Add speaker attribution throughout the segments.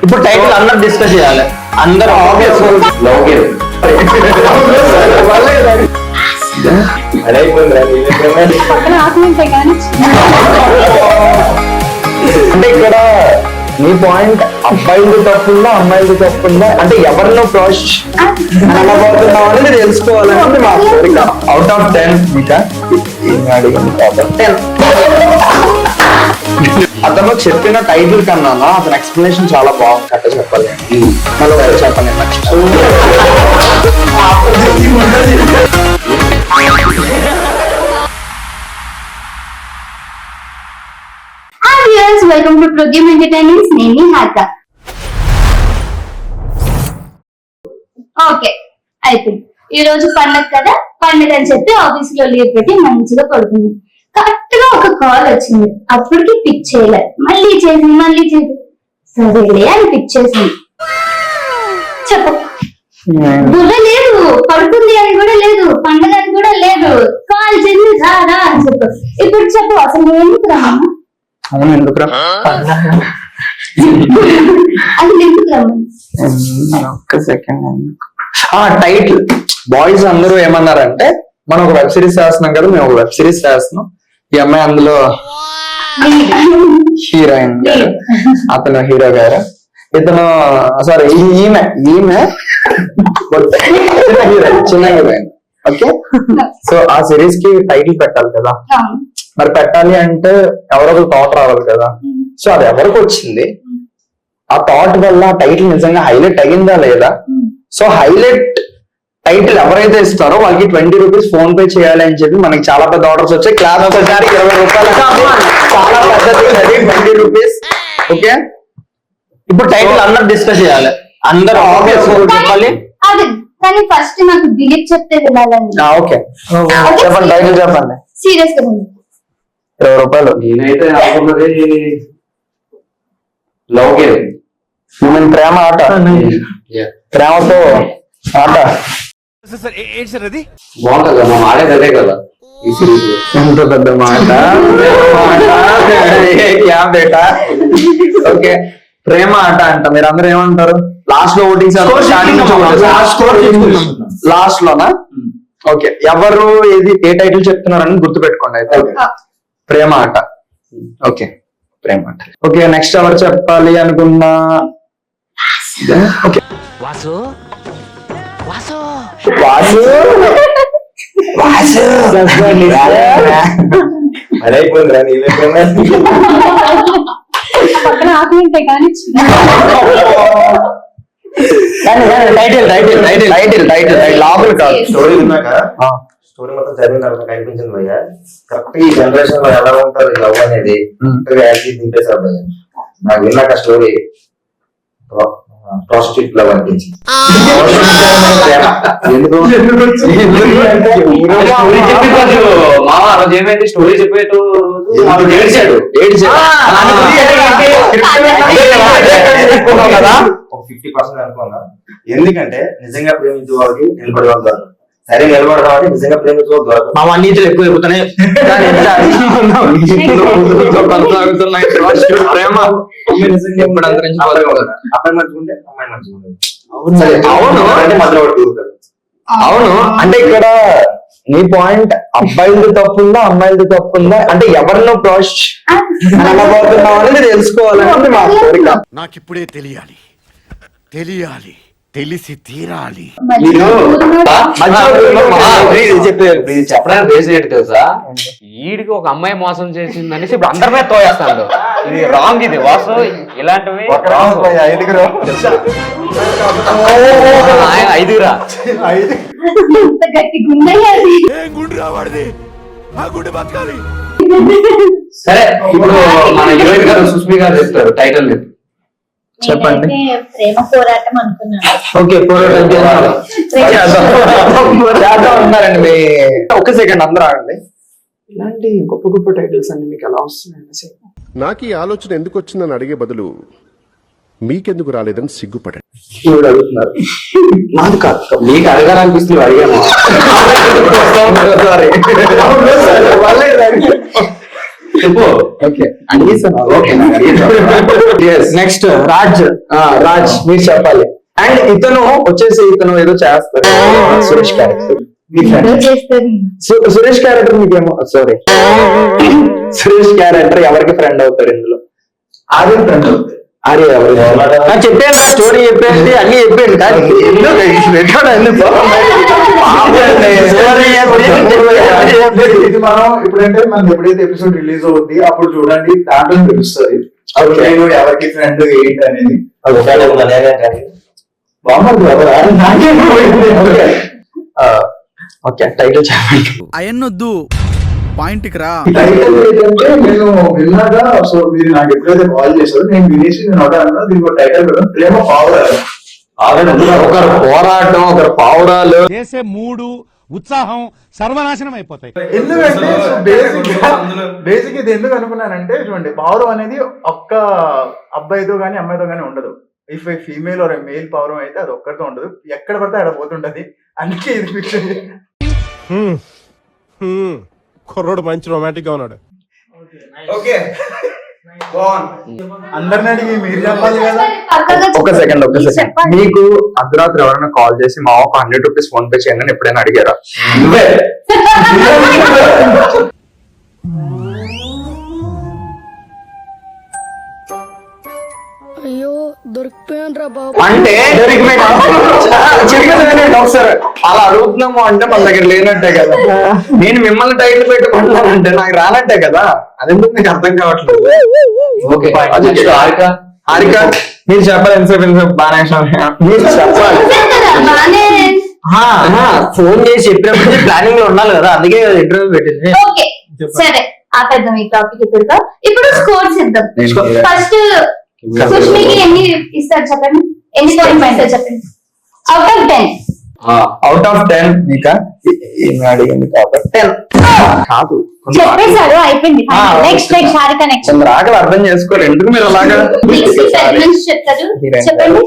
Speaker 1: ఇప్పుడు టైటిల్ అందరు డిస్కస్ చేయాలి. అందరూ ఆబ్వియస్ లవ్ గేమ్ అంటే ఇక్కడ నీ పాయింట్ అబ్బాయిలది తప్పుందా అమ్మాయిలది తప్పుందా అంటే ఎవరినో క్రాష్ అనబోతున్నావు అనేది తెలుసుకోవాలని మా కోరిక. అవుట్ ఆఫ్ 10 ఇంకా అడిగింది కాబట్టి 10. అతను చెప్పిన టైటిల్ కన్నా అతని ఎక్స్ప్లెనేషన్ చాలా బాగుంది. కట్ట చెప్పాలి మళ్ళీ చెప్పండి.
Speaker 2: Welcome to programme entertainments. నేను హారిక. ఓకే అయిపోయింది. ఈ రోజు పండగ కదా, పండగ అని చెప్పి ఆఫీస్ లో లీవ్ పెట్టి మంచిగా పడుకుంది. కరెక్ట్ గా ఒక కాల్ వచ్చింది. అప్పటికి పిక్ చేయలేదు. మళ్ళీ చేసి సరేలే అని పిక్ చేసింది. చెప్పు. బుర్ర లేదు, పడుకుంది అని కూడా లేదు, పండగ అని కూడా లేదు. కాల్ చేసి రాదా అని చెప్పు. ఇప్పుడు చెప్పు అసలు ఎందుకు రమ్మా?
Speaker 1: అవును ఎందుకు ఒక్క సెకండ్. టైటిల్ బాయ్స్ అందరూ ఏమన్నారంటే మనం ఒక వెబ్ సిరీస్ చేస్తున్నాం కదా, మేము ఒక వెబ్ సిరీస్ చేస్తున్నాం. ఈ అమ్మాయి అందులో హీరోయిన్ గారు, అతను హీరో గారు, ఇతను సారీ ఈమె చిన్న హీరోయిన్. ఓకే, సో ఆ సిరీస్ కి టైటిల్ పెట్టాలి కదా. మరి పెట్టాలి అంటే ఎవరో ఒక థాట్ రావాలి కదా. సో అది ఎవరికి వచ్చింది, ఆ థాట్ వల్ల టైటిల్ నిజంగా హైలైట్ అయ్యిందా లేదా. సో హైలైట్ టైటిల్ ఎవరైతే ఇస్తారో వాళ్ళకి 20 రూపీస్ ఫోన్ పే చేయాలి అని చెప్పి మనకి చాలా పెద్ద ఆర్డర్స్ వచ్చాయి. క్లాస్ ఒకసారి 20 రూపాయలు చాలా పెద్దది, 20 రూపీస్. ఓకే, ఇప్పుడు టైటిల్ అందరు డిస్కస్ చేయాలి. అందరూ ఆబ్వియస్ చెప్పాలి.
Speaker 2: కానీ ఫస్ట్ నాకు డిలీట్ చెప్తే వినాలండి.
Speaker 1: ఓకే చెప్పండి, టైటిల్ చెప్పండి.
Speaker 2: సీరియస్ గా
Speaker 1: 20 రూపాయలు.
Speaker 3: నేనైతే అనుకున్నది లవ్ గేమ్,
Speaker 1: ప్రేమ ఆట, ప్రేమతో ఆట.
Speaker 3: బాగుంటది కదా, మనం ఆడేది అదే కదా ఈ సిరీస్.
Speaker 1: ఎంత పెద్ద మాట. ఓకే, ప్రేమ ఆట అంట. మీరు అందరూ ఏమంటారు? లాస్ట్ లో ఓటింగ్ లాస్ట్ లోనా? ఓకే, ఎవరు ఏది ఏ టైటిల్ చెప్తున్నారని గుర్తు పెట్టుకోండి అయితే. ప్రేమ ఆట. ఓకే, ప్రేమ ఆట. ఓకే, నెక్స్ట్ ఎవరు చెప్పాలి అనుకున్నా? ఓకే, వాసు వాసు వాసు వాసు
Speaker 3: అదైపోయిందిరా నీళ్ళ
Speaker 2: పక్కన ఆకులుంటాయి కానీ
Speaker 1: title title title title title లోపల కాదు.
Speaker 3: స్టోరీ ఉన్నాక స్టోరీ మొత్తం చదివిన తర్వాత కనిపించింది భయ్య, కరెక్ట్ ఈ జనరేషన్ లో ఎలా ఉంటారు లవ్ అనేది దింపేశారు భయ్య. నాకు విన్నాక స్టోరీ ప్రాస్టిట్యూట్ లవ్ అనిపించింది. మామ రోజు ఏమైంది స్టోరీ చెప్పేట్టు ఏడ్చాడు. ఒక 50% అనుకున్నా. ఎందుకంటే నిజంగా ప్రేమించే వాళ్ళకి నిలబడే వాళ్ళు దొరకదు. సరే నిలబడదాం అంటే నిజంగా ప్రేమించే వాళ్ళు దొరకదు.
Speaker 1: మా నీతులు ఎక్కువ అయిపోతున్నాయి. ప్రేమ
Speaker 3: అబ్బాయి మంచుకుంటే అమ్మాయి మంచుకుంటే
Speaker 1: అవును
Speaker 3: అంటే మధ్యలో దూరుతారు.
Speaker 1: అవును, అంటే ఇక్కడ నీ పాయింట్ అబ్బాయిలది తప్పుందా అమ్మాయిలది తప్పుందా అంటే ఎవరినో క్రాష్ అనబోతున్నావు అనేది తెలుసుకోవాలని మా కోరిక.
Speaker 4: నాకిప్పుడే తెలియాలి, తెలిసి తీరాలి.
Speaker 3: చెప్పడానికి రేస్ ఏంటి తెలుసా?
Speaker 5: ఈడికి ఒక అమ్మాయి మోసం చేసింది అనేసి ఇప్పుడు అందరి మీద తోయేస్తాడు. ఇది రాంగ్, ఇది వాసు. ఇలాంటివి ఐదుగురా
Speaker 3: సరే, ఇప్పుడు మన హీరోయిన్ గారు సుస్మి గారు చెప్తారు టైటిల్.
Speaker 1: చెప్పండి.
Speaker 2: ప్రేమ పోరాటం అనుకున్నాను.
Speaker 1: ఓకే, పోరాటం ఉన్నారండి మీ. ఒక్క సెకండ్ అందరూ ఆగండి. ఇలాంటి గొప్ప గొప్ప టైటిల్స్ అన్ని మీకు ఎలా వస్తున్నాయి?
Speaker 4: నాకు ఈ ఆలోచన ఎందుకు వచ్చిందని అడిగే బదులు మీకెందుకు రాలేదని సిగ్గుపడండి.
Speaker 1: అడుగుతున్నారు, నాది కాదు,
Speaker 3: మీకు అడగాలనిపిస్తుంది అడిగాము.
Speaker 5: చెప్పు.
Speaker 1: ఓకే అన్ని
Speaker 5: ఓకే, నాకు అడిగేది.
Speaker 1: నెక్స్ట్ రాజ్. రాజ్ మీరు చెప్పాలి. అండ్ ఇతను వచ్చేసి ఇతను ఏదో చేస్తారు సురేష్ క్యారెక్టర్.
Speaker 2: ఏదో చేస్తారు.
Speaker 1: సురేష్ క్యారెక్టర్ మీకేమో సారీ సురేష్ క్యారెక్టర్ ఎవరికి ఫ్రెండ్ అవుతారు ఇందులో?
Speaker 3: ఆర్య ఫ్రెండ్ అవుతుంది.
Speaker 1: ఆర్య ఎవరు? చెప్పాను స్టోరీ చెప్పేసి అన్ని చెప్పాను కానీ
Speaker 3: ఇది మనం ఇప్పుడంటే మనం ఎప్పుడైతే ఎపిసోడ్ రిలీజ్ అవుతుంది అప్పుడు చూడండి, దాంట్లో తెలుస్తుంది నేను ఎవరికి ఫ్రెండ్ ఏంటి అనేది.
Speaker 1: ఓకే టైటిల్ చెప్పండి.
Speaker 6: అయన్నొద్దు పాయింట్కి రా.
Speaker 3: టైటిల్ ఏంటంటే నేను విన్నాగా, సో మీరు నాకు ఎప్పుడైతే కాల్ చేశారో నేను వినేసి నేను అన్నా దీనికి టైటిల్ పెడతాను, ప్రేమ పావురాలు.
Speaker 1: ఒకరు పోరాటం, ఒకరు పావురాలు.
Speaker 6: చేసే మూడు ఉత్సాహం సర్వనాశనం అయిపోతాయి.
Speaker 3: ఎందుకంటే బేసిక్ ఇది ఎందుకు అనుకున్నానంటే, చూడండి పావురం అనేది ఒక్క అబ్బాయితో గానీ అమ్మాయితో గానీ ఉండదు. If a female or male పావురం అయితే అది ఒక్కరితో ఉండదు, ఎక్కడ పడితే అక్కడ పోతుంటది. అందుకే ఇది ఫిక్స్.
Speaker 4: కుర్రోడు మంచి రొమాంటిక్ గా ఉన్నాడు.
Speaker 3: ఓకే అందరిని అడిగి మీరు చెప్పాలి కదా.
Speaker 1: ఒక సెకండ్ మీకు అర్ధరాత్రి ఎవరైనా కాల్ చేసి మా ఒక 100 రూపీస్ ఫోన్ పే చేయండి అని ఎప్పుడైనా అడిగారా?
Speaker 7: అయ్యో దొరికిపోయాను రా బాబు.
Speaker 1: అంటే ఒకసారి అలా అడుగుతున్నాము అంటే మన దగ్గర లేనట్టే కదా. నేను మిమ్మల్ని టైటిల్ పెట్టుకుంటున్నానంటే నాకు రానట్టే కదా. అదెందుకు మీకు అర్థం కావట్లేదు.
Speaker 5: ఓకే, హారిక.
Speaker 1: హారిక మీరు చెప్పాలి. ఎంతసేపు బాగా మీరు చెప్పాలి. ఫోన్ చేసి చెప్పినప్పుడు ప్లానింగ్ లో ఉండాలి కదా, అందుకే ఇంటర్వ్యూ పెట్టింది.
Speaker 2: ఓకే సరే ఆపేద్దాం ఈ టాపిక్ ఇక్కడితో. ఇప్పుడు స్కోర్స్ ఇద్దాం. ఫస్ట్ సుష్మికి ఎన్ని ఇస్తారు చెప్పండి, ఎన్ని పాయింట్స్ ఇస్తారు చెప్పండి. Out of 10.
Speaker 1: అవుట్ ఆఫ్ 10 మీకా అడిగింది కాబట్టి 10 కాదు.
Speaker 2: చెప్పేశారు అయిపోయింది. Next Harika next.
Speaker 1: కొందరు ఆకలి అర్థం చేసుకోరు, ఎందుకు మీరు అలాగా
Speaker 2: చెప్తారు చెప్పండి.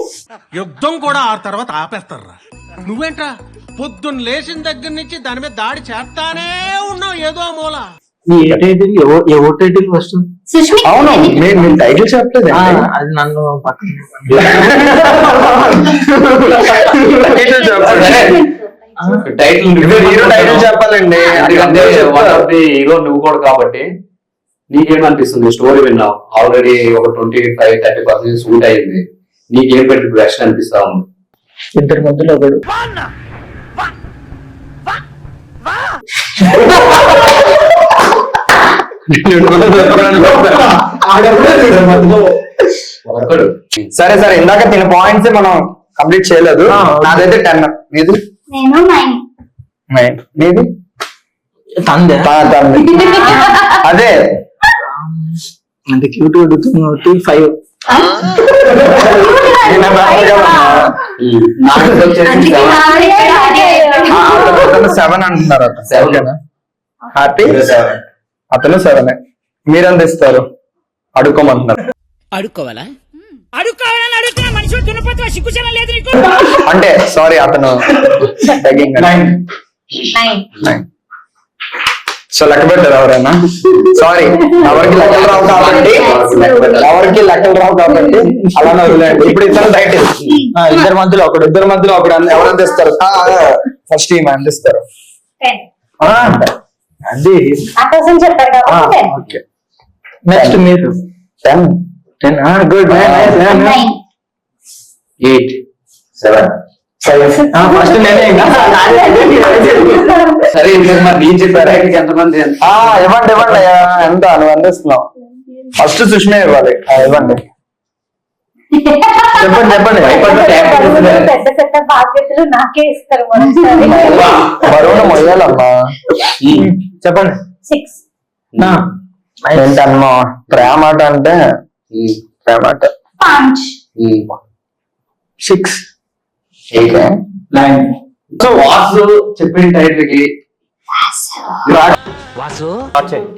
Speaker 6: యుద్ధం కూడా ఆ తర్వాత ఆపేస్తారా? నువ్వేంట్రా పొద్దున్న లేచిన దగ్గర నుంచి దాని మీద దాడి చేస్తానే ఉన్నావు ఏదో మూల.
Speaker 5: ఎవరు టైటిల్ ఫస్ట్?
Speaker 2: సుష్మి
Speaker 1: అవును మీరు టైటిల్ చెప్పలేదు.
Speaker 5: అది నన్ను
Speaker 1: టైటిల్ చెప్పాలండి.
Speaker 5: హీరో నువ్వు కూడా కాబట్టి నీకేమనిపిస్తుంది? స్టోరీ విన్నావు ఆల్రెడీ, ఒక 25-30% షూట్ అయింది. నీకేం పెట్టి బెస్ట్ అనిపిస్తా ఉంది?
Speaker 1: ఇద్దరి మధ్యలో ఒకడు సరే సరే ఇందాక 10 పాయింట్స్ మనం కంప్లీట్ చేయలేదు. నాదైతే 10. మీది?
Speaker 2: నేను 9.
Speaker 1: 9. మీది?
Speaker 5: తందే
Speaker 1: అదే
Speaker 5: అంటే క్యూట్ అడుగుతుంది 5.
Speaker 1: అతను 7 అంటున్నారు. ఓకేనా? హ్యాపీ. అతను 7. మీరెంత ఇస్తారు? అడుక్కోమంటున్నారు.
Speaker 7: అడుక్కోవాలా? అడుక్కోవాలని అడుగుతున్నా మనిషి దున్నపోతున్నా సిగ్గుచనం లేదు నీకు.
Speaker 1: అంటే సారీ అతను 9. సో లెక్క పెట్టారు ఎవరైనా? సారీ ఎవరికి లెక్కలు రావు కాబట్టి అలానే వదిలేండి. ఇప్పుడు ఇద్దరు టైటిల్ ఇద్దరి మధ్యలో ఒకడు ఎవరంత ఇస్తారు? ఫస్ట్ ఈమె అందిస్తారు. అది ఓకే. నెక్స్ట్ మీరు 10. గుడ్.
Speaker 5: 8, 7.
Speaker 1: ఫస్ట్ నేనే
Speaker 5: సరే మరి నేను చెప్పారా ఎంతమంది?
Speaker 1: ఇవ్వండి ఎంత నువ్వు అందిస్తున్నావు. ఫస్ట్ సుష్మే ఇవ్వాలి. ఇవ్వండి చెప్పండి.
Speaker 2: పెద్ద పెద్ద బాధ్యతలు నాకే ఇస్తారు.
Speaker 1: బరువును మొయ్యాలమ్మా. చెప్పండి.
Speaker 2: 6.
Speaker 1: ఏంటమ్మా ప్రేమాట అంటే? ప్రేమాట
Speaker 2: 5.
Speaker 1: 6.
Speaker 5: 9. సో వాసు చెప్పిన టైటిల్ కి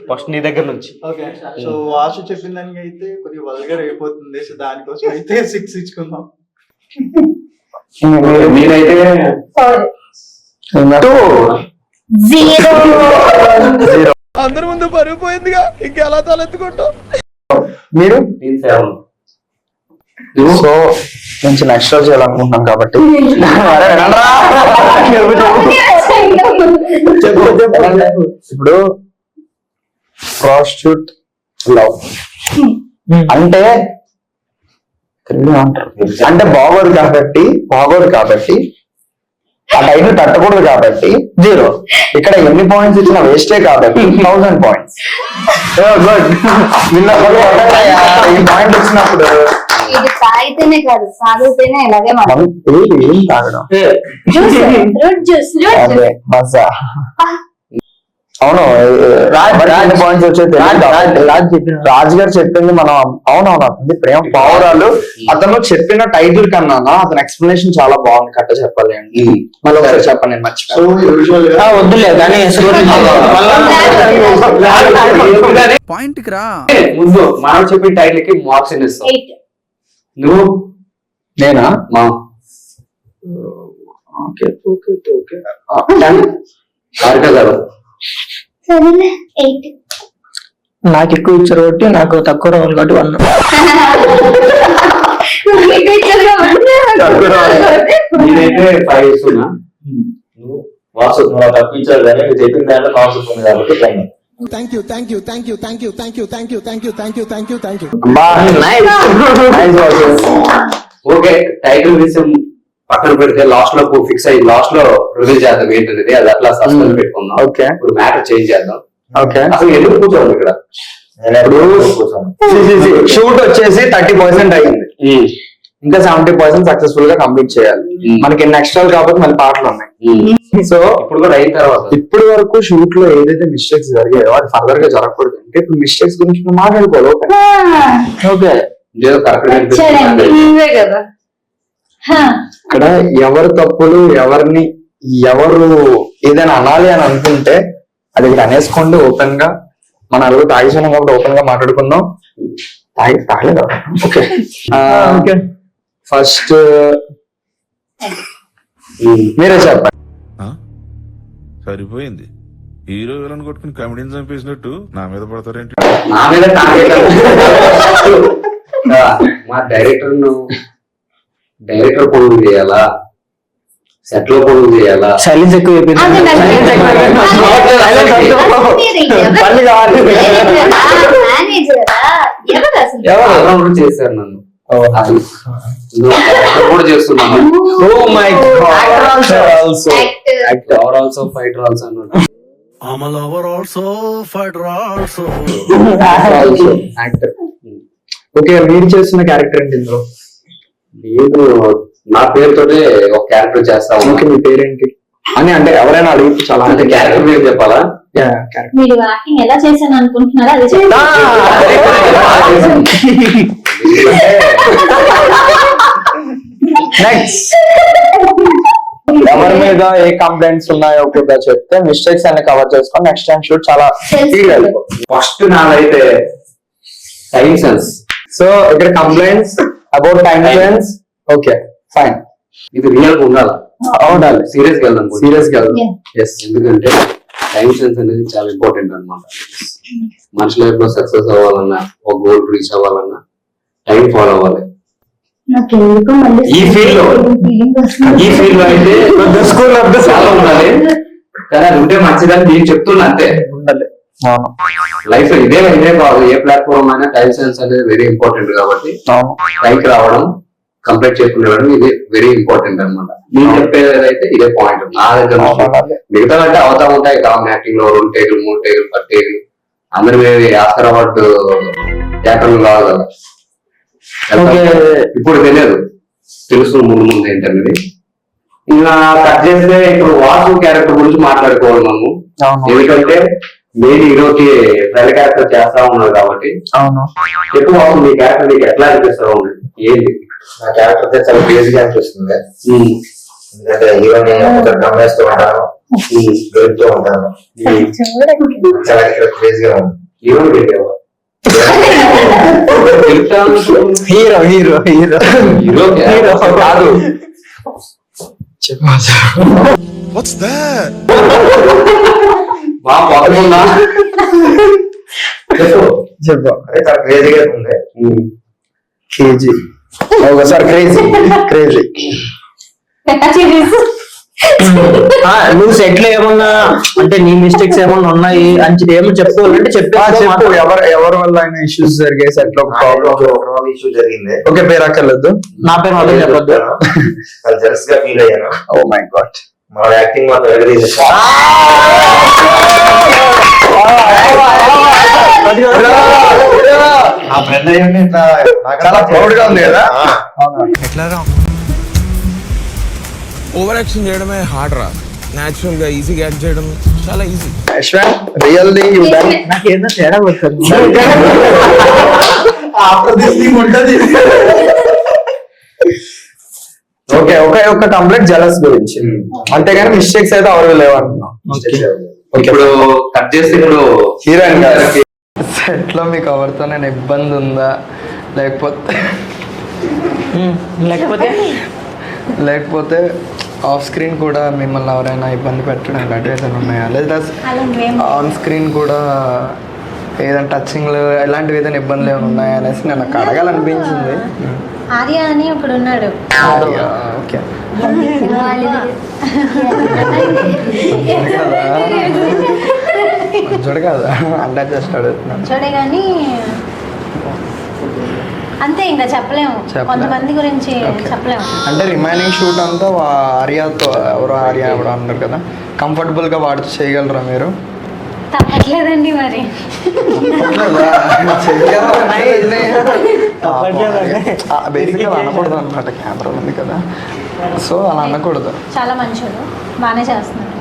Speaker 5: ఫస్ట్ నీ దగ్గర నుంచి.
Speaker 3: ఓకే సో వాసు చెప్పిన దానికి అయితే కొద్దిగా వల్గర్ అయిపోతుంది, సో దానికోసం అయితే 6 ఇచ్చుకుందాం.
Speaker 5: నేనైతే
Speaker 2: 4. 2. 0.
Speaker 3: అందరి ముందు పరుగు పోయిందిగా ఇంకెలా తలెత్తుకుంటావు.
Speaker 1: మీరు
Speaker 5: నేను 7. నువ్వు
Speaker 1: సో నేను నెక్స్ట్ రోజు చేయాలనుకుంటున్నాం కాబట్టి ఇప్పుడు ప్రాస్టిట్యూట్ లవ్ అంటే తెలుగులో ఏమంటారు? అంటే బాగోదు కాబట్టి ఆ టైం తట్టకూడదు కాబట్టి 0. ఇక్కడ ఎన్ని పాయింట్స్ ఇచ్చినా వేస్టే కాబట్టి 1000 పాయింట్స్. ఈ పాయింట్ వచ్చినప్పుడు
Speaker 2: ఇది తాగితేనే కాదు తాగితేనే ఇలాగే
Speaker 1: మనం ఏం తాగడం
Speaker 2: ఫ్రూట్ జ్యూస్
Speaker 1: అదే మజా. అవును పాయింట్స్ వచ్చేది రాజు గారు చెప్పింది మనం అవునవును అతని ప్రేమ పావురాలు అతను చెప్పిన టైటిల్ కన్నా అతని ఎక్స్ప్లెనేషన్ చాలా బాగుంది. కట్ట చెప్పాలి అండి మళ్ళీ ఒకసారి చెప్పండి నేను మర్చిపోయాను. వద్దులే కానీ
Speaker 3: పాయింట్ కి రా.
Speaker 5: ముందు మనం చెప్పిన టైటిల్ కి మార్క్స్ ఎన్ని ఇస్తావు?
Speaker 2: 8.
Speaker 5: నువ్వు
Speaker 1: నేనా
Speaker 5: మా
Speaker 1: ఓకే
Speaker 5: హారిక గారు
Speaker 2: సరేలే 8.
Speaker 1: నాకు ఎక్కువ ఇచ్చారు కాబట్టి నాకు తక్కువ రావాలి కాబట్టి 1.
Speaker 5: నేనైతే 5 ఇస్తున్నా. నువ్వు వాసు
Speaker 8: తక్కువ ఇచ్చారు కానీ మీరు చెప్పిన దాంట్లో మార్క్స్ వస్తుంది కాబట్టి
Speaker 3: థ్యాంక్ యూ.
Speaker 5: ఓకే టైటిల్ విషయం పక్కన పెడితే లాస్ట్ లో ఫిక్స్ అయ్యి లాస్ట్ లో రిలీజ్ చేద్దాం ఏంటనేది అది అట్లా సస్పెన్స్ పెట్టుకుందాం.
Speaker 1: ఓకే
Speaker 5: ఇప్పుడు మ్యాటర్ చేంజ్ చేద్దాం.
Speaker 1: ఓకే
Speaker 5: అసలు ఎందుకు కూర్చోండి ఇక్కడ?
Speaker 1: షూట్ వచ్చేసి 30% అయింది, ఇంకా 70% సక్సెస్ఫుల్ గా కంప్లీట్ చేయాలి. మనకి నెక్స్ట్ రోజు కాబట్టి మళ్ళీ పాటలు ఉన్నాయి. సో
Speaker 5: ఇప్పుడు కూడా అయిన తర్వాత
Speaker 1: ఇప్పటి వరకు షూట్ లో ఏదైతే మిస్టేక్స్ జరిగాయో అది ఫర్దర్ గా జరగకూడదు అంటే ఇప్పుడు మిస్టేక్స్ గురించి మనం మాట్లాడుకోవాలి. ఓకే
Speaker 5: ఏదో కరెక్ట్
Speaker 2: కదా
Speaker 1: ఇక్కడ ఎవరు తప్పులు ఎవరు ఏదైనా అనాలి అని అనుకుంటే అది ఇక్కడ అనేసుకోండి ఓపెన్ గా. మన అడుగు తాగిస్తున్నాం కాబట్టి ఓపెన్ గా మాట్లాడుకుందాం. తాగలేదు ఓకే ఫస్ట్ మీరే చెప్పండి.
Speaker 9: సరిపోయింది. హీరో విలన్ కొట్టుకుని కమెడీని చంపేసినట్టు నా మీద పడతారేంటి?
Speaker 5: నా మీద మా డైరెక్టర్ పనులు చేయాలా, సెట్ లో పనులు చేయాలా?
Speaker 1: సైలెన్స్ ఎక్కువ
Speaker 5: చేశారు నన్ను అసలు కూడా చేస్తున్నాను. ఆల్సో ఫైటర్ ఆల్సో అన్నట్టు
Speaker 1: యాక్టర్. ఓకే మీరు చేస్తున్న క్యారెక్టర్ ఏంటి ఇందులో?
Speaker 5: నేను నా పేరుతోనే ఒక క్యారెక్టర్ చేస్తా.
Speaker 1: ఓకే మీ పేరేంటి అని అంటే ఎవరైనా అడిగి చాలా
Speaker 5: అంటే క్యారెక్టర్ పేరు చెప్పాలా?
Speaker 2: మీరు యాక్టింగ్ ఎలా చేశాను అనుకుంటున్నారా అది
Speaker 1: నెక్స్ట్ ఎవరి మీద ఏ కంప్లైంట్స్ ఉన్నాయో కూడా చెప్తే మిస్టేక్స్ అన్ని కవర్ చేసుకొని నెక్స్ట్ టైం షూట్ చాలా
Speaker 5: ఫస్ట్ నాదైతే టైం సెన్స్.
Speaker 1: సో ఇక్కడ complaints about time sense. Okay fine,
Speaker 5: ఇది రియల్ గా ఉండాలి.
Speaker 1: ఉండాలి,
Speaker 5: సీరియస్ గా వెళ్దాం.
Speaker 1: సీరియస్ గా వెళ్దాం.
Speaker 5: ఎస్, ఎందుకంటే టైం సెన్స్ అనేది చాలా ఇంపార్టెంట్ అన్నమాట. మనిషి లైఫ్ లో సక్సెస్ అవ్వాలన్నా, ఒక గోల్ రీచ్ అవ్వాలన్నా టైం ఫాలో అవ్వాలి. ఈ ఫీల్డ్ లో అయితే
Speaker 1: స్కూల్
Speaker 5: చాలా ఉండాలి, కానీ అది ఉంటే మంచిదని నేను చెప్తున్నా అంతే.
Speaker 1: ఉండాలి
Speaker 5: లైఫ్ లో ఇదే కాదు, ఏ ప్లాట్ఫామ్ అయినా టైం సెన్స్ అనేది వెరీ ఇంపార్టెంట్. కాబట్టి పైకి రావడం, కంప్లీట్ చేసుకునేవడం ఇది వెరీ ఇంపార్టెంట్ అనమాట. నేను చెప్పేది అయితే ఇదే పాయింట్ నా దగ్గర. మిగతా అంటే అవుతా ఉంటాయి కావాలి యాక్టింగ్ లో 2 టేకులు 3 టేకులు 10 టేకులు అందరి మీద ఆస్కర్ అవార్డు యాక్టర్లు కావాలి కదా. ఇప్పుడు తెలియదు, తెలుసు ముందు ఏంటనేది. ఇంకా కట్ చేస్తే ఇప్పుడు వాసు క్యారెక్టర్ గురించి మాట్లాడుకోవాలి మనము. ఎందుకంటే మెయిన్ హీరోకి ఫ్రెండ్ క్యారెక్టర్ చేస్తా ఉన్నాడు కాబట్టి. ఎక్కువ వాసు మీ క్యారెక్టర్ నీకు ఎట్లా అనిపిస్తా ఉంది? ఏంటి
Speaker 8: నా క్యారెక్టర్ చాలా బేసిక్ అనిపిస్తుంది. ఎందుకంటే హీరోని గమనిస్తూ ఉంటాను, గెలుపుతూ ఉంటాను. చాలా క్రేజీగా ఉంది.
Speaker 5: హీరోని పెట్టావా?
Speaker 1: హీరో హీరో హీరో
Speaker 5: హీరో
Speaker 1: కాదు.
Speaker 5: మా పోతుందా
Speaker 1: చెప్పు.
Speaker 8: అదే చాలా క్రేజీగా ఉంది.
Speaker 1: కేజీ ఒకసారి క్రేజీ
Speaker 10: నువ్వు సెట్ లో ఏమన్నా అంటే నీ మిస్టేక్స్ ఏమన్నా ఉన్నాయి అని ఏమన్నా చెప్పుకోవాలంటే చెప్పు.
Speaker 1: ఎవరి వల్ల అయినా ఇష్యూస్ జరిగాయి సెట్ లో ప్రాబ్లం
Speaker 8: ఇష్యూ జరిగింది.
Speaker 1: ఓకే, పేరు అక్కర్లేదు.
Speaker 10: నా పేరు మాత్రం చెప్పొద్దు.
Speaker 8: చాలా జెలస్ గా ఫీల్ అయ్యాను.
Speaker 1: ఓ మై గాడ్,
Speaker 8: మన యాక్టింగ్ మాత్రం ఎగదీసేసాం. ఆ ఫ్రెండ్ అయ్యండి
Speaker 1: చాలా ప్రౌడ్ గా ఉంది కదా.
Speaker 6: ఎట్లారా ఓవర్ యాక్షన్ చేయడమే హార్డ్ రా, నేచురల్ గా ఈజీగా యాక్ట్ చేయడం చాలా easy.
Speaker 1: Yashwant, really you done.
Speaker 10: నాకేదో తేడా వస్తుంది.
Speaker 3: ఆఫ్టర్ దిస్ థింగ్ ఉంటది.
Speaker 1: ఓకే, ఒక కంప్లీట్ జలస్ గురించి, అంతేగాని మిస్టేక్స్ అయితే ఎవరు లేవంటున్నాం.
Speaker 5: ఇప్పుడు కట్ చేస్తే ఇప్పుడు
Speaker 1: హీరోయిన్ గారు
Speaker 11: సెట్ లో మీకు ఎవరితోనే ఇబ్బంది ఉందా, లేకపోతే ఆఫ్ స్క్రీన్ కూడా మిమ్మల్ని ఎవరైనా ఇబ్బంది పెట్టడం ఇలాంటివి ఏదైనా ఉన్నాయా, లేదా ఆన్ స్క్రీన్ కూడా ఏదైనా టచింగ్లు ఇలాంటివి ఏదైనా ఇబ్బందులు ఏమైనా ఉన్నాయా అనేసి నేను నాకు అడగాలనిపించింది.
Speaker 2: ఆర్య అని ఒకడు ఉన్నాడు.
Speaker 11: ఓకే, చూడు కదా అంటే జస్ట్ అడుగుతున్నాను.
Speaker 2: చూడే గాని అంతే, ఇంకా చెప్పలేము. కొంతమంది గురించి చెప్పలేము.
Speaker 11: అంటే రిమైనింగ్ షూట్ అంతా ఆర్యాతో ఆర్య ఎవరో అన్నారు కదా, కంఫర్టబుల్ గా వాడితో చేయగలరా మీరు?
Speaker 2: తప్పట్లేదండి మరి.
Speaker 11: బేసిక్గా అనకూడదు అనమాట, కెమెరా ఉంది కదా, సో అలా అనకూడదు.
Speaker 2: చాలా మంచోడు, బాగానే చేస్తున్నాడు.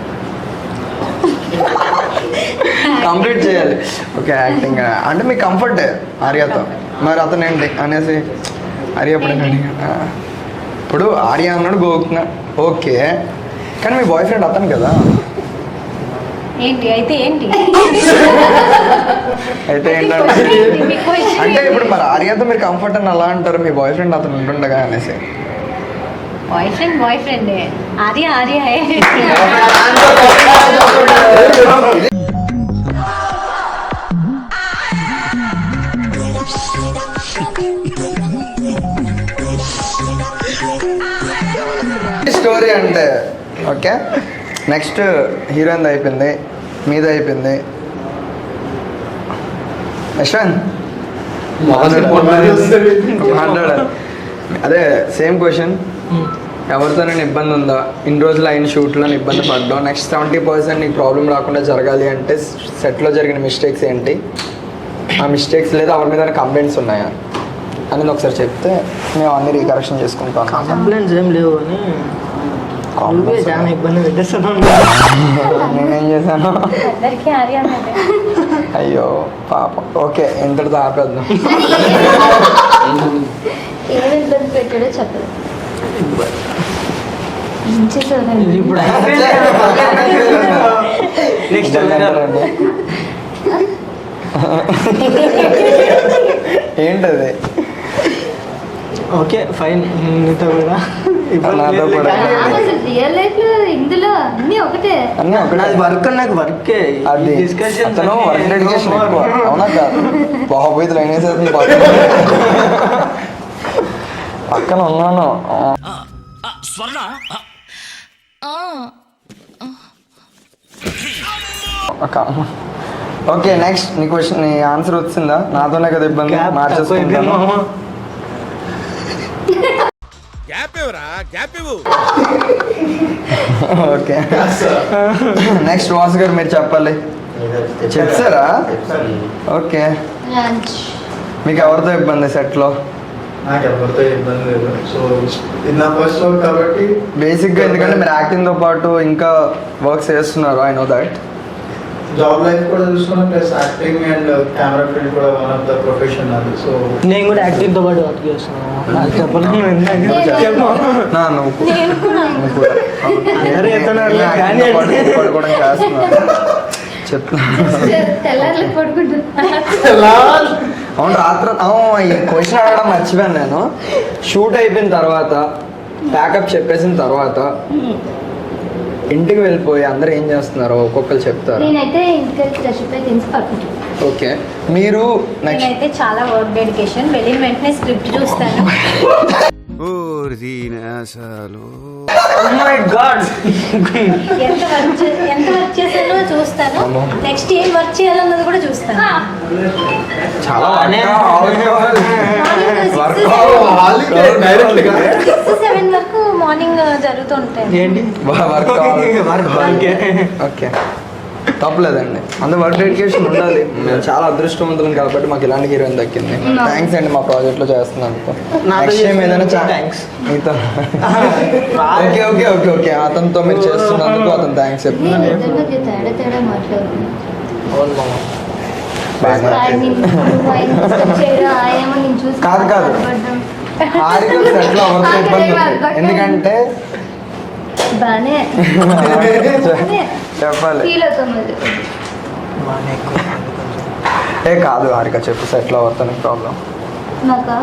Speaker 11: కంప్లీట్ చేయాలి. ఓకే, యాక్టింగ్ అంటే మీకు కంఫర్ట్ ఆర్యతో, మరి అతను ఏంటి అనేసి ఆర్య ఇప్పుడు ఆర్య అన్నాడు గోకున్నా ఓకే, కానీ మీ బాయ్ ఫ్రెండ్ అతను కదా.
Speaker 2: ఏంటి అయితే ఏంటి
Speaker 11: అయితే ఏంటంటే అంటే ఇప్పుడు మరి ఆర్యతో మీరు కంఫర్ట్ అని అలా అంటారు, మీ బాయ్ ఫ్రెండ్ అతను ఉంటుండగా అనేసి.
Speaker 2: బాయ్ ఫ్రెండ్ ఆర్య
Speaker 11: స్టోరీ అంటే ఓకే, నెక్స్ట్ హీరోయిన్ అయిపోయింది, మీద అయిపోయింది. యశ్వంత్ మాట్లాడాలి. అదే సేమ్ క్వశ్చన్, ఎవరితోనైనా ఇబ్బంది ఉందా, ఇన్ని రోజులు అయిన షూట్లో ఇబ్బంది పడ్డావు, నెక్స్ట్ 70% నీకు ప్రాబ్లం రాకుండా జరగాలి అంటే సెట్లో జరిగిన మిస్టేక్స్ ఏంటి, ఆ మిస్టేక్స్ లేదా ఎవరి మీద కంప్లైంట్స్ ఉన్నాయా అనేది ఒకసారి చెప్తే మేము అన్ని రీకరెక్షన్ చేసుకుంటాం.
Speaker 10: కంప్లైంట్స్ ఏం లేవు అని చాలా ఇబ్బంది పెట్టేస్తున్నాను.
Speaker 11: నేనేం చేశాను?
Speaker 2: అందరికీ ఆర్య
Speaker 11: అయ్యో పాపం. ఓకే, ఇంతటితో ఆపేద్దాం.
Speaker 2: ఏమి ఇబ్బంది పెట్టాడో చెప్పదు.
Speaker 10: ఇప్పుడు నెక్స్ట్
Speaker 11: ఏంటది?
Speaker 10: ఓకే ఫైన్, నీతో కూడా
Speaker 11: నాతో కూడా
Speaker 2: రియల్ లైఫ్ లో ఇందులో అన్ని ఒకటే.
Speaker 11: అన్నీ ఒకటే.
Speaker 10: అది వర్క్ నాకు వర్కే.
Speaker 11: అది అతను వర్క్ డెడికేషన్ ఎక్కువ. అవునా కాదు? బాబోయ్ లైన్ వేసేది పక్కన ఉన్నాను. ఓకే, నెక్స్ట్ నీ క్వశ్చన్, నీ ఆన్సర్ వచ్చిందా? నాతోనే కదా ఇబ్బంది, మార్చేసుకుంటాను. ఓకే, నెక్స్ట్ వాసు గారు మీరు చెప్పాలి. చెప్తారా? ఓకే, మీకు ఎవరితో ఇబ్బంది సెట్లో?
Speaker 3: నాకు ఎవరితో ఇబ్బంది లేదు. సో ఇది నా ఫస్ట్ వర్క్ కాబట్టి
Speaker 11: బేసిక్గా ఎందుకంటే మీరు యాక్టింగ్తో పాటు ఇంకా వర్క్స్ చేస్తున్నారు, I know that.
Speaker 3: Job life కూడా చూసుకున్నా, plus acting and camera field కూడా వన్ ఆఫ్ ద ప్రొఫెషన్ అది. సో నేను కూడా యాక్టింగ్ తో పాటు వర్క్ చేస్తున్నాను.
Speaker 11: అవును, రాత్రి ఈ క్వశ్చన్ అడగడం మర్చిపోయాను నేను. షూట్ అయిపోయిన తర్వాత ప్యాకప్ చెప్పేసిన తర్వాత ఇంటికి వెళ్ళిపోయి అందరూ ఏం చేస్తున్నారో ఒక్కొక్కరు చెప్తారు.
Speaker 2: నేనైతే ఇంటికి ఫ్రెష్ అప్ తిని పడుకుంటాను.
Speaker 11: ఓకే, మీరు నెక్స్ట్
Speaker 12: నేనైతే చాలా వర్క్ డెడికేషన్, వెళ్ళిన వెంటనే స్క్రిప్ట్ చూస్తాను. ఎంత వర్క్ చేశానో చూస్తాను, నెక్స్ట్ ఏం వర్క్ చేయాలన్నది కూడా చూస్తాను.
Speaker 11: చాలా
Speaker 12: 6-7 వరకు మార్నింగ్ జరుగుతూ ఉంటాయి.
Speaker 10: ఏంటి
Speaker 11: ఓకే, తప్పలేదండి. అంత వర్క్ డెడికేషన్ ఉండాలి. మేము చాలా అదృష్టవంతులం కాబట్టి మాకు ఇలాంటి హీరోయిన్ దక్కింది. థ్యాంక్స్ అండి మా ప్రాజెక్ట్ లో చేస్తున్నందుకు. నెక్స్ట్ టైం ఏదైనా థ్యాంక్స్ మీతో. ఓకే ఓకే ఓకే ఓకే అతనితో మీరు చేస్తున్నందుకు అతను థ్యాంక్స్ చెప్తున్నాను.
Speaker 2: తేడా మాట్లాడుతున్నాను.
Speaker 11: అవును మామ. కాదు కాదు, హారిక సెట్లో ఎవరితో ఇబ్బంది ఉంది. ఎందుకంటే
Speaker 2: బానే
Speaker 11: చెప్పాలి. ఏ కాదు హారిక, చెప్పు సెట్లో ఎవరితో ప్రాబ్లం?
Speaker 2: నాకా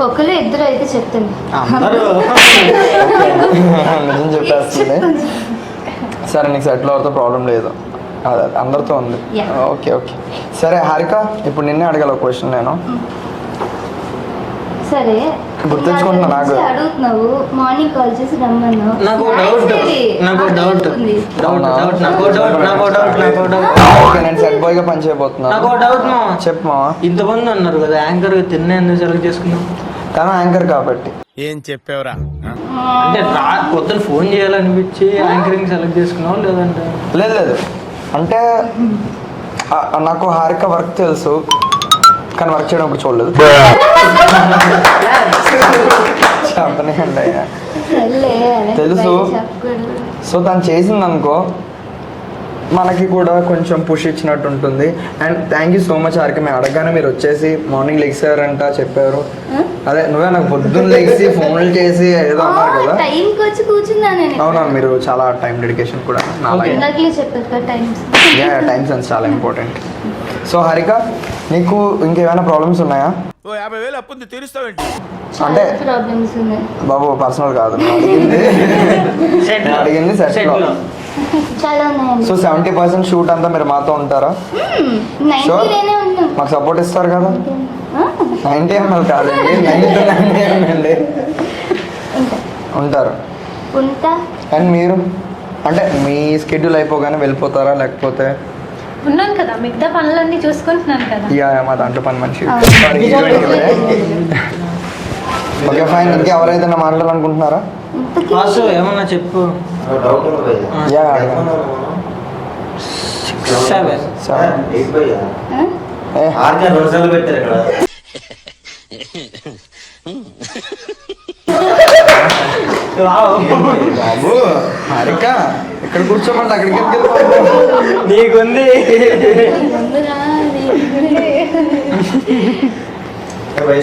Speaker 2: ఒకరు ఇద్దరు అయితే చెప్తుంది.
Speaker 11: నిజం చెప్పేస్తుంది. సరే, నీకు సెట్లో ఎవరితో ప్రాబ్లం లేదు, అదే అందరితో ఉంది. ఓకే ఓకే సరే హారిక, ఇప్పుడు నిన్నే అడగాల ఒక క్వశ్చన్ నేను.
Speaker 2: సరే
Speaker 11: గుర్తుంచుకుంటున్నా. నాకు
Speaker 2: అడుగుతున్నావు, మార్నింగ్ కాల్ చేసి రమ్మన్నావు.
Speaker 11: ఓకే, నేను సెట్ బాయ్ గా పని చేయబోతున్నా. చెప్పు మావా.
Speaker 10: ఇంతమంది అన్నారు కదా యాంకర్ తిన్న ఎందుకు సెలెక్ట్ చేసుకున్నావు?
Speaker 11: తను యాంకర్ కాబట్టి.
Speaker 6: ఏం చెప్పావురా?
Speaker 10: అంటే పొద్దున ఫోన్ చేయాలనిపించి యాంకరింగ్ సెలెక్ట్ చేసుకున్నావు లేదంటే?
Speaker 11: లేదు లేదు, అంటే నాకు హారిక వర్క్ తెలుసు కానీ వర్క్ చేయడం ఇప్పుడు చూడలేదు. చెప్పనండి అయ్యా, తెలుసు. సో తను చేసింది అనుకో మనకి కూడా కొంచెం పుష్ ఇచ్చినట్టు ఉంటుంది. And thank you so much Harika. మేము అడగగానే మీరు వచ్చేసి మార్నింగ్ లెగ్సారంట చెప్పారు. అదే నువ్వే నాకు పొద్దున్న లెగ్సి ఫోన్లు చేసి ఏదో అన్నారు కదా. అవునవును, మీరు చాలా టైం డెడికేషన్ కూడా. టైం సెన్స్ చాలా ఇంపార్టెంట్. సో హారిక, నీకు ఇంకేమైనా ప్రాబ్లమ్స్ ఉన్నాయా?
Speaker 6: 50,000 అప్పు తీరుస్తావేంటి?
Speaker 11: అంటే బాబు పర్సనల్ కాదు, అడిగింది సెట్ లో. సో 70% షూట్ అంతా మీరు మాతో ఉంటారా? షూర్, మాకు సపోర్ట్ ఇస్తారు కదా. 90 ml కాదండి, 90 ml ఉంటారు. అండ్ మీరు అంటే మీ స్కెడ్యూల్ అయిపోగానే వెళ్ళిపోతారా లేకపోతే?
Speaker 12: ఉన్నాను కదా, మిగతా పనులన్నీ చూసుకుంటున్నాను కదా.
Speaker 11: యా, మా దాంట్లో పని మనిషి. Okay fine. ఇంకా ఎవరైతే మాట్లాడాలనుకుంటున్నారా?
Speaker 10: ఏమన్నా చెప్పు.
Speaker 11: యా
Speaker 8: 7
Speaker 11: బాబు హారిక, ఇక్కడ కూర్చోమంటే అక్కడికి
Speaker 10: నీకుంది.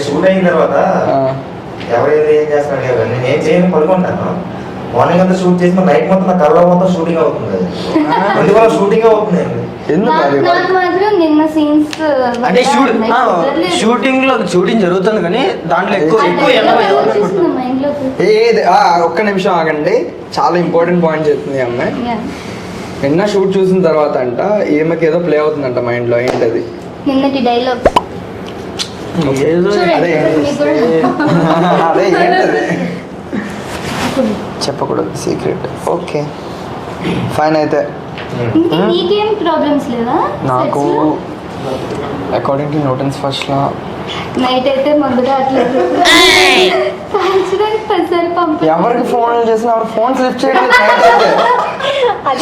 Speaker 8: షూట్ అయిన తర్వాత ఎవరైతే ఏం చేస్తున్నాడు కదా, నేను ఏం చేయను, పడుకుంటాను. మార్నింగ్ అంతా షూట్ చేసి నైట్ మొత్తం నా కళ్ళ మొత్తం షూటింగ్ అవుతుంది. అందువల్ల షూటింగ్ అవుతుంది.
Speaker 10: అంటే షూటింగ్ లో షూటింగ్ జరుగుతుంది కానీ దాంట్లో ఎక్కువ
Speaker 11: ఏది ఒక్క నిమిషం ఆగండి, చాలా ఇంపార్టెంట్ పాయింట్ చెప్తుంది అమ్మాయి. నిన్న షూట్ చూసిన తర్వాత అంట ఈమెకి ఏదో ప్లే అవుతుందంట మైండ్ లో. ఏంటది?
Speaker 2: నిన్నటి డైలాగ్.
Speaker 11: అదే ఏంటది? చెప్పకూడదు, సీక్రెట్. Okay fine. అయితే
Speaker 2: నీకేం ప్రాబ్లమ్స్ లేదా?
Speaker 11: నాకు according to Newton's first law
Speaker 2: night అయితే ముందుగా అట్లేదు.
Speaker 11: ఎవరికి ఫోన్ చేసినా ఎవరు ఫోన్ లిఫ్ట్ చేయడం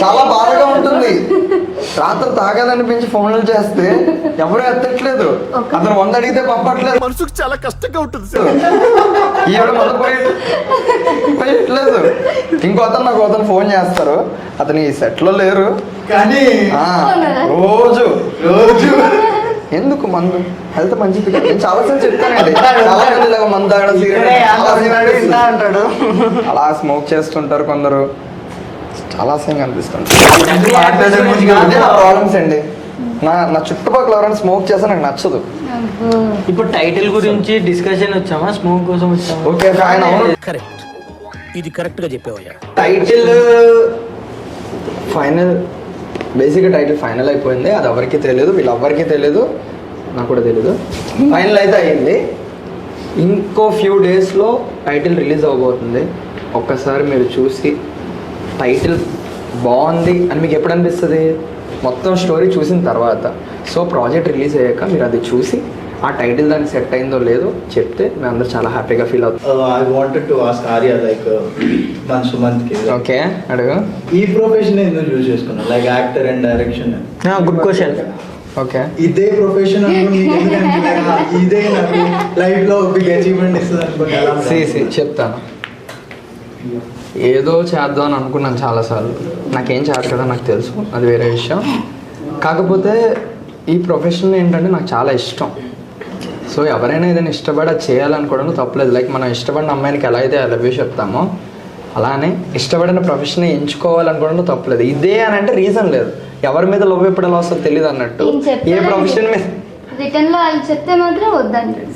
Speaker 11: చాలా బాధగా ఉంటుంది. రాత్రి తాగాలనిపించి ఫోన్లు చేస్తే ఎవరు ఎత్తట్లేదు. అతను 100 అడిగితే పంపట్లేదు.
Speaker 6: మనసుకు చాలా కష్టంగా ఉంటుంది.
Speaker 11: ఈవిడ మొదలు పోయట్లేదు. ఇంకో అతను నాకు అతను ఫోన్ చేస్తారు. అతను ఈ సెట్ లో లేరు కానీ రోజు ఎందుకు మందు హెల్త్ మంచిది. నేను చాలాసార్లు చెప్తానండి, చాలా మంది ఇలాగ మందు తాగడం అంటాడు. అలా స్మోక్ చేస్తుంటారు కొందరు. చాలా అసహ్యంగా అనిపిస్తుంది. ప్రాబ్లమ్స్ అండి. నా చుట్టుపక్కల ఎవరైనా స్మోక్ చేస్తే నాకు నచ్చదు.
Speaker 10: ఇప్పుడు టైటిల్ గురించి డిస్కషన్ వచ్చామా, స్మోక్ కోసం వచ్చామా?
Speaker 11: ఓకే ఆయన అవును.
Speaker 6: ఇది కరెక్ట్ గా చెప్పావయ్యా.
Speaker 11: టైటిల్ ఫైనల్, బేసిక్గా టైటిల్ ఫైనల్ అయిపోయింది. అది ఎవరికి తెలియదు, వీళ్ళెవ్వరికి తెలియదు, నాకు కూడా తెలియదు. ఫైనల్ అయితే అయ్యింది. ఇంకో ఫ్యూ డేస్లో టైటిల్ రిలీజ్ అవ్వబోతుంది. ఒక్కసారి మీరు చూసి టైటిల్ బాగుంది అని మీకు ఎప్పుడు అనిపిస్తుంది? మొత్తం స్టోరీ చూసిన తర్వాత. సో ప్రాజెక్ట్ రిలీజ్ అయ్యాక మీరు అది చూసి ఆ టైటిల్ దానికి సెట్ అయిందో లేదో చెప్తే మేము అందరూ చాలా హ్యాపీగా ఫీల్ అవుతాం.
Speaker 3: I wanted to ask Arya like మంత్కి
Speaker 11: ఓకే అడుగు.
Speaker 3: ఈ ప్రొఫెషన్ ఎందుకు చూస్ చేసుకున్నాను, like actor and direction?
Speaker 11: Good question. Okay,
Speaker 3: ఇదే ప్రొఫెషన్ ఇదే నాకు లైఫ్ లో బిగ్ అచీవ్మెంట్ ఇస్తుంది అనుకుంటా.
Speaker 11: చెప్తాను. ఏదో చేద్దాం అని అనుకున్నాను చాలాసార్లు. నాకేం చేయాలి కదా నాకు తెలుసు, అది వేరే విషయం. కాకపోతే ఈ ప్రొఫెషన్ ఏంటంటే నాకు చాలా ఇష్టం. సో ఎవరైనా ఏదైనా ఇష్టపడి అది చేయాలనుకోవడం తప్పలేదు. లైక్ మనం ఇష్టపడిన అమ్మాయినికి ఎలా అయితే ఐ లవ్ యూ చెప్తామో అలానే ఇష్టపడిన ప్రొఫెషన్ ఎంచుకోవాలనుకోవడం తప్పలేదు. ఇదే అని అంటే రీజన్ లేదు. ఎవరి మీద లవ్ ఎప్పుడు ఎలా వస్తుందో తెలియదు అన్నట్టు ఏ ప్రొఫెషన్ మీద
Speaker 2: రిటర్న్ లో వాళ్ళు చెప్తే మాత్రం వద్దంటారు.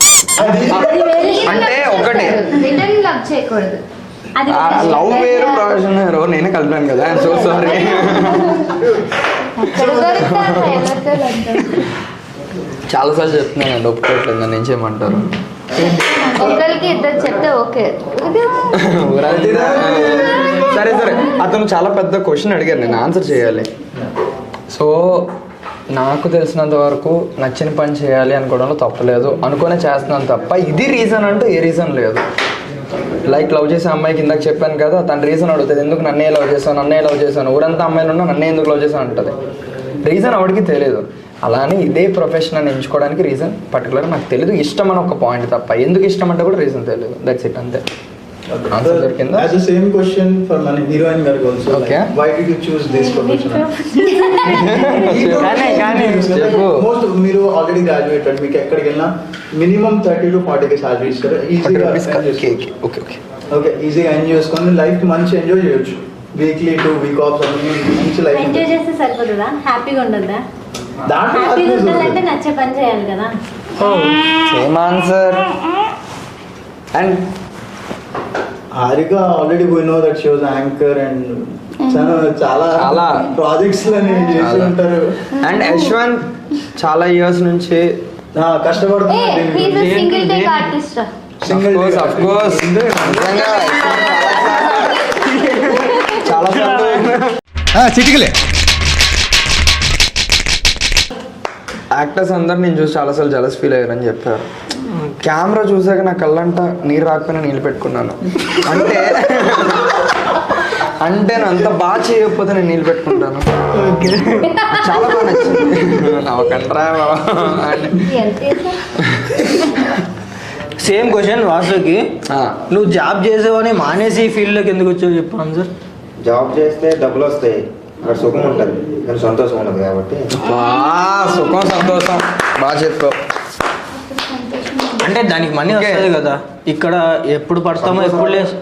Speaker 11: అంటే ఒకటి
Speaker 2: రిటర్న్ లవ్ చేయకూడదు.
Speaker 11: లవ్ వేరు ప్రొఫెషన్ వేరు. నేనే కలిపాను కదా, ఐఎమ్ సో సారీ. చాలాసార్లు చెప్తున్నానండి, ఒప్పుకోవట్లేదు. నన్ను ఏం చేయమంటారు?
Speaker 2: ఒకరికి ఇద్దరు చెప్తే ఓకే.
Speaker 11: సరే సరే, అతను చాలా పెద్ద క్వశ్చన్ అడిగారు, నేను ఆన్సర్ చేయాలి. సో నాకు తెలిసినంత వరకు నచ్చిన పని చేయాలి అనుకోవడంలో తప్పలేదు, అనుకునే చేస్తున్నాను తప్ప ఇది రీజన్ అంటూ ఏ రీజన్ లేదు. లైక్ లవ్ చేసే అమ్మాయికి ఇందాక చెప్పాను కదా, తన రీజన్ అడుగుతుంది, ఎందుకు నన్నే లవ్ చేశాను, ఊరంతా అమ్మాయిలు ఉన్నా నన్నే ఎందుకు లవ్ చేశాను అంటుంది. రీజన్ ఆవిడకి తెలియదు. అలానే ఇదే ప్రొఫెషన్ అని ఎంచుకోవడానికి రీజన్ పర్టికులర్ నాకు తెలియదు. ఇష్టం అని ఒక పాయింట్ తప్ప ఎందుకు ఇష్టం అంటే కూడా రీజన్ తెలియదు. దట్స్ ఇట్, అంతే. ఆన్సర్ దొరికిందా?
Speaker 3: As the same question for my heroine girl also.
Speaker 11: Okay.
Speaker 3: Like, why did you choose this profession? Most మీరు ఆల్రెడీ గ్రాడ్యుయేటెడ్, మీకు ఎక్కడికి వెళ్ళినా మినిమం 30 to 40 సాలరీ ఇస్తారు. ఈజీగా ఓకే, ఈజీగా ఎంజాయ్ చేసుకొని లైఫ్ మంచి ఎంజాయ్ చేయొచ్చు. వీక్లీ 2 వీక్ ఆఫ్ మంచి లైఫ్
Speaker 12: ఎంజాయ్ చేస్తే సరిపోతుందా? హ్యాపీగా ఉండదా?
Speaker 3: దాంట్లో
Speaker 12: హ్యాపీగా ఉండాలంటే నచ్చే పని చేయాలి కదా.
Speaker 11: Same answer. And
Speaker 3: Harika already we know that she was anchor and చాలా ప్రాజెక్ట్స్ చేసి ఉంటారు.
Speaker 11: అండ్ యశ్వంత్ చాలా ఇయర్స్ నుంచి
Speaker 3: కష్టపడుతున్నారు.
Speaker 6: చిటికలే
Speaker 11: యాక్టర్స్ అందరు నేను చూసి చాలాసార్లు జలస్ ఫీల్ అయ్యారని చెప్పారు. కెమెరా చూసాక నా కళ్ళంట నీరు రాకపోయినా నీళ్ళు పెట్టుకున్నాను. అంటే నేను అంత బాగా చేయకపోతే నేను నీళ్ళు పెట్టుకుంటాను. చాలా బాగా నచ్చింది.
Speaker 10: సేమ్ క్వశ్చన్ వాసుకి, నువ్వు జాబ్ చేసేవని మానేసి ఫీల్డ్లోకి ఎందుకు వచ్చావు చెప్పు ఆన్సర్.
Speaker 8: జాబ్ చేస్తే డబ్బులు వస్తాయి, అక్కడ సుఖం ఉంటుంది కానీ సంతోషం ఉండదు కాబట్టి.
Speaker 11: సుఖం సంతోషం బాగా చెప్పావు.
Speaker 10: అంటే దానికి మనీ వస్తుంది కదా, ఇక్కడ ఎప్పుడు పడతామో ఎప్పుడు లేదు.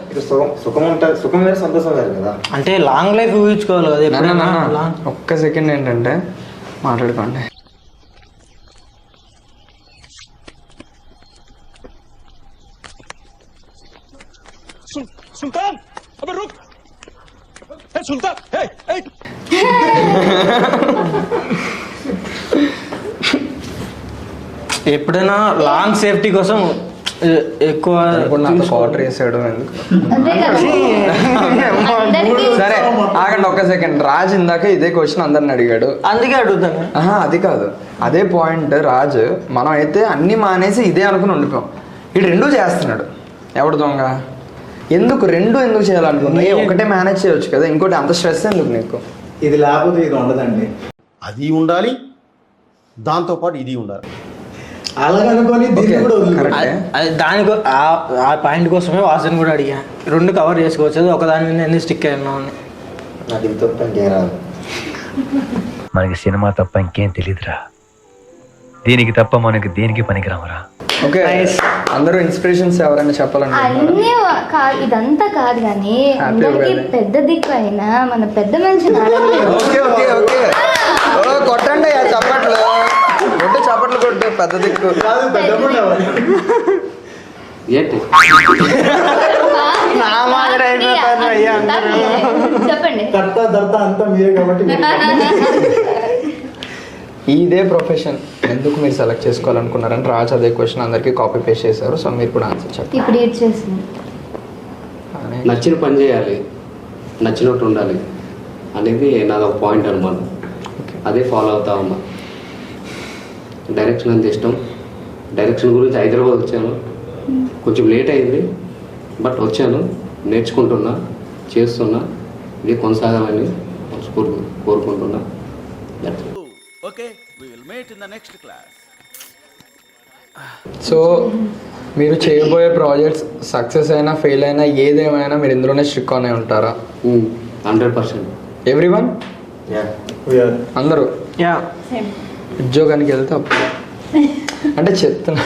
Speaker 8: సుఖం ఉంటుంది, సుఖం వేరు సంతోషం వేరు కదా.
Speaker 10: అంటే లాంగ్ లైఫ్ ఊహించుకోవాలి కదా ఎప్పుడైనా.
Speaker 11: ఒక్క సెకండ్ ఏంటంటే మాట్లాడుకోండి.
Speaker 6: సుల్తాన్ అబే రుక్, ఏ సుల్తాన్, ఏ
Speaker 10: ఎప్పుడైనా లాంగ్ సేఫ్టీ కోసం ఎక్కువ
Speaker 11: వాటర్ వేసాడు ఎందుకు? సరే ఆగండి ఒక్క సెకండ్. రాజ్ ఇందాక ఇదే క్వశ్చన్ అందరిని అడిగాడు,
Speaker 10: అందుకే అడుగుతాను.
Speaker 11: అది కాదు, అదే పాయింట్. రాజ్ మనం అయితే అన్ని మానేసి ఇదే అనుకుని ఉండిపోయాం. ఇటు రెండూ చేస్తున్నాడు. ఎవడు దొంగ? ఎందుకు ఎందుకు చేయాలనుకున్నా? ఒకటే మేనేజ్ చేయొచ్చు కదా, ఇంకోటి అంత స్ట్రెస్ ఎందుకు నీకు?
Speaker 3: ఇది లేకపోతే ఇది ఉండదండి.
Speaker 6: అది ఉండాలి, దాంతో పాటు ఇది ఉండాలి.
Speaker 3: అలాగనుకొని
Speaker 10: దానికి ఆ పాయింట్ కోసమే వాసన కూడా అడిగా, రెండు కవర్ చేసుకోవచ్చు, ఒకదాని మీద ఎందుకు స్టిక్ అయినా అని.
Speaker 8: నాకు ఇది తప్ప ఇంకేం రాదు.
Speaker 13: మనకి సినిమా తప్ప ఇంకేం తెలియదురా, దీనికి తప్ప మనకి దేనికి పనికిరామరా.
Speaker 11: ఓకే, అందరూ ఇన్స్పిరేషన్స్ ఎవరైనా చెప్పాలంటే
Speaker 2: అన్నీ ఇదంతా కాదు కానీ అందరికి పెద్ద దిక్కు అయినా మన పెద్ద మనిషి
Speaker 11: కొట్టండి చప్పట్లు కొట్టు. పెద్ద దిక్కు
Speaker 5: ఏంటి
Speaker 11: నా మాదిరి అయిపోతారు అయ్యా అందరూ.
Speaker 2: చెప్పండి.
Speaker 3: దర్తా అంతా మీరే కాబట్టి
Speaker 11: ఇదే ప్రొఫెషన్ ఎందుకు మీరు సెలెక్ట్ చేసుకోవాలనుకున్నారని రాజ్ అదే క్వశ్చన్ అందరికీ కాపీ పేస్ట్ చేశారు. సో మీరు కూడా ఆన్సర్ చెప్పండి.
Speaker 2: ఇప్పుడు ఏడ్ చేసింది.
Speaker 5: నచ్చిన పని చేయాలి, నచ్చినట్టు ఉండాలి అనేది నాది ఒక పాయింట్ అనమాట. అదే ఫాలో అవుతా ఉన్నా. డైరెక్షన్ అంత ఇష్టం. డైరెక్షన్ గురించి హైదరాబాద్ వచ్చాను, కొంచెం లేట్ అయింది, బట్ వచ్చాను, నేర్చుకుంటున్నా, చేస్తున్నా. ఇది కొనసాగాలని కోరుకుంటున్నా.
Speaker 11: సో మీరు చేయబోయే ప్రాజెక్ట్స్ సక్సెస్ అయినా ఫెయిల్ అయినా ఏదేమైనా మీరు ఇందులోనే స్ట్రిక్ ఆన్ అయి ఉంటారా?
Speaker 5: 100%.
Speaker 11: ఎవ్రీవన్, అందరూ ఉద్యోగానికి వెళ్తే అప్పుడు అంటే చెప్తున్నా.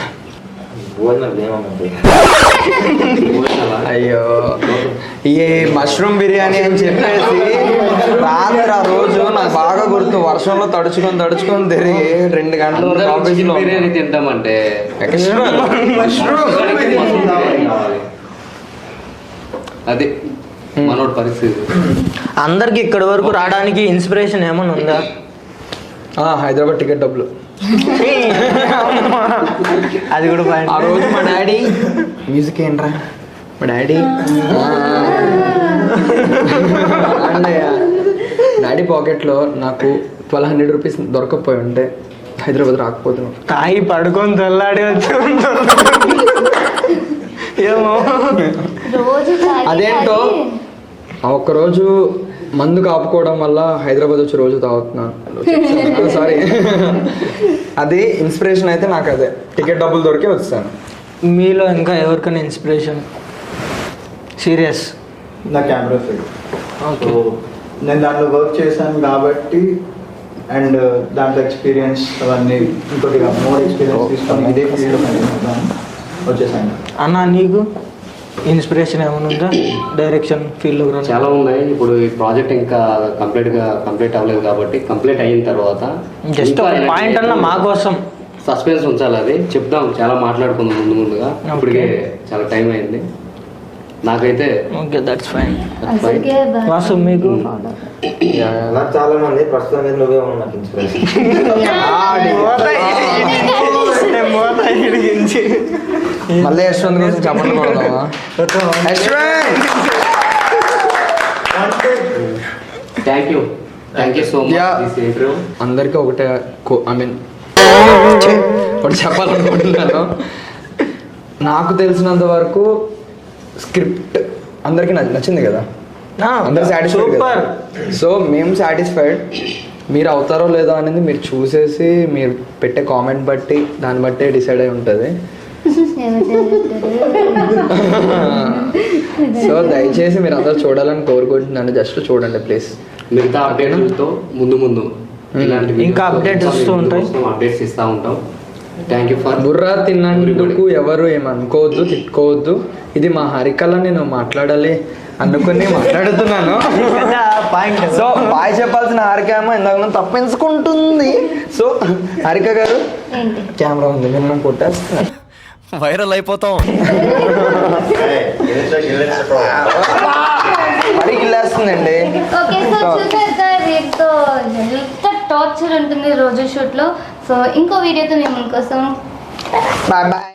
Speaker 11: అయ్యో, ఈ మష్రూమ్ బిర్యానీ అని చెప్పేసి రాత్రి ఆ రోజు నాకు బాగా గుర్తు, వర్షంలో తడుచుకొని తిరిగి 2 గంటలు ఆఫీస్లో
Speaker 5: బిర్యానీ తింటామంటే అది మనోడి పరిస్థితి.
Speaker 10: అందరికి ఇక్కడి వరకు రావడానికి ఇన్స్పిరేషన్ ఏమైనా ఉందా?
Speaker 11: హైదరాబాద్ టికెట్ డబ్బులు.
Speaker 10: అది కూడా
Speaker 11: ఆ రోజు మా డాడీ మ్యూజిక్ ఏంట్రా, మా డాడీ పాకెట్లో నాకు 1200 రూపీస్ దొరకకపోయి ఉంటే హైదరాబాద్ రాకపోతున్నాం.
Speaker 10: తాయి పడుకొని తెల్లాడి వచ్చి ఏమో
Speaker 11: అదేంటో ఒక్కరోజు మందు కాపుకోవడం వల్ల హైదరాబాద్ వచ్చి రోజు తాగుతున్నాను. సారీ, అది ఇన్స్పిరేషన్ అయితే నాకు అదే టికెట్ డబ్బులు దొరికి వచ్చాను.
Speaker 10: మీలో ఇంకా ఎవరికైనా ఇన్స్పిరేషన్? సీరియస్
Speaker 3: నా కెమెరా ఫీల్డ్. సో నేను దాంట్లో వర్క్ చేశాను కాబట్టి, అండ్ దాంట్లో ఎక్స్పీరియన్స్ అవన్నీ ఇంకోటిగా మోర్ ఎక్స్పీరియన్స్ తీసుకొని ఇదే ఫీల్డ్ వచ్చేసాను.
Speaker 10: అన్న నీకు ఇన్స్పిరేషన్ ఏమైనా ఉందా డైరెక్షన్ ఫీల్డ్లో?
Speaker 5: చాలా ఉన్నాయి. ఇప్పుడు ఈ ప్రాజెక్ట్ ఇంకా కంప్లీట్ అవ్వలేదు కాబట్టి, కంప్లీట్ అయిన తర్వాత
Speaker 10: జస్ట్ పాయింట్ అన్న మా కోసం
Speaker 5: సస్పెన్స్ ఉంచాలి. అది చెప్దాం, చాలా మాట్లాడుకుందాం ముందుగా. ఇప్పటికే చాలా టైం అయింది నాకైతే.
Speaker 10: Okay, that's fine. వాసు మీకు?
Speaker 8: నాకు చాలా మంది ప్రస్తుతం నువ్వే ఉన్నాకు ఇన్స్పిరేషన్.
Speaker 11: మళ్ళీ యశ్వంత్ గురించి చెప్పకూడదామా?
Speaker 5: Thank you so much.
Speaker 11: అందరికీ ఒకటే ఐ మీన్ ఒకటి చెప్పాలనుకుంటున్నాను. నాకు తెలిసినంత వరకు స్క్రిప్ట్ అందరికీ నచ్చింది కదా, అందరు సాటిస్ఫైడ్. సో మేము సాటిస్ఫైడ్. మీరు అవుతారో లేదో అనేది మీరు చూసేసి మీరు పెట్టే కామెంట్ బట్టి దాన్ని బట్టే డిసైడ్ అయి ఉంటుంది. సో దయచేసి మీరు అందరూ చూడాలని కోరుకుంటున్నాను. జస్ట్ చూడండి ప్లీజ్.
Speaker 5: మిగతా అప్డేట్లతో ముందు
Speaker 10: ఇంకా అప్డేట్స్
Speaker 5: ఇస్తూ ఉంటాం. Thank you for.
Speaker 11: బుర్రా తిన్నందుకు ఎవరు ఏమనుకోవద్దు, తిట్టుకోవద్దు. ఇది మా హరికళ, నేను మాట్లాడాలి అనుకుని మాట్లాడుతున్నాను. సో బాయ్ చెప్పాల్సిన హారిక ఏమో ఇందాక తప్పించుకుంటుంది. సో హారిక గారు, కెమెరా ఉంది, మిమ్మల్ని కొట్టేస్తున్నారు,
Speaker 13: వైరల్ అయిపోతాం.
Speaker 11: మరి గిల్లేస్తుందండి.
Speaker 2: టార్చర్ ఉంటుంది రోజు షూట్ లో. సో ఇంకో వీడియోతో మేము కోసం
Speaker 11: బాయ్ బాయ్.